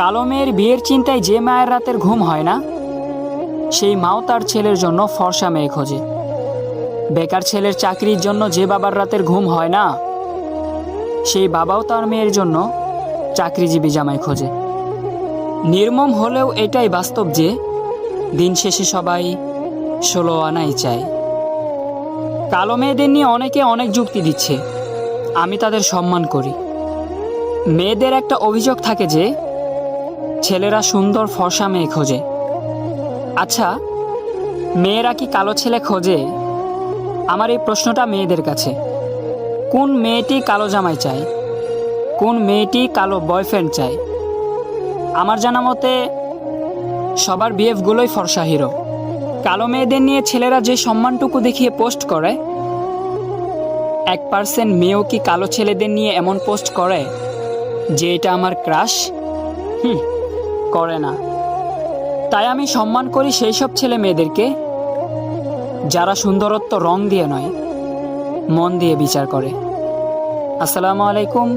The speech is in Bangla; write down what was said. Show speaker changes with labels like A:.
A: কালো মেয়ের বিয়ের চিন্তায় যে মায়ের রাতের ঘুম হয় না, সেই মাও তার ছেলের জন্য ফর্সা মেয়ে খোঁজে। বেকার ছেলের চাকরির জন্য যে বাবার রাতের ঘুম হয় না, সেই বাবাও তার মেয়ের জন্য চাকরিজীবী জামাই খোঁজে। নির্মম হলেও এটাই বাস্তব যে দিন শেষে সবাই 16 আনাই চায়। কালো মেয়েদের নিয়ে অনেকে অনেক যুক্তি দিচ্ছে, আমি তাদের সম্মান করি। মেয়েদের একটা অভিযোগ থাকে যে ছেলেরা সুন্দর ফর্সা মেয়ে খোঁজে। আচ্ছা, মেয়েরা কি কালো ছেলে খোঁজে? আমার এই প্রশ্নটা মেয়েদের কাছে। কোন মেয়েটি কালো জামাই চায়? কোন মেয়েটি কালো বয়ফ্রেন্ড চায়? আমার জানা মতে সবার বিএফগুলোই ফর্সা হিরো। কালো মেয়েদের নিয়ে ছেলেরা যে সম্মানটুকু দেখিয়ে পোস্ট করে, 1% মেয়েও কি কালো ছেলেদের নিয়ে এমন পোস্ট করে যে এটা আমার ক্রাশ? করে না। তাই আমি সম্মান করি সেই সব ছেলে মেয়েদেরকে যারা সুন্দরত্ব রং দিয়ে নয়, মন দিয়ে বিচার করে। আসসালামু আলাইকুম।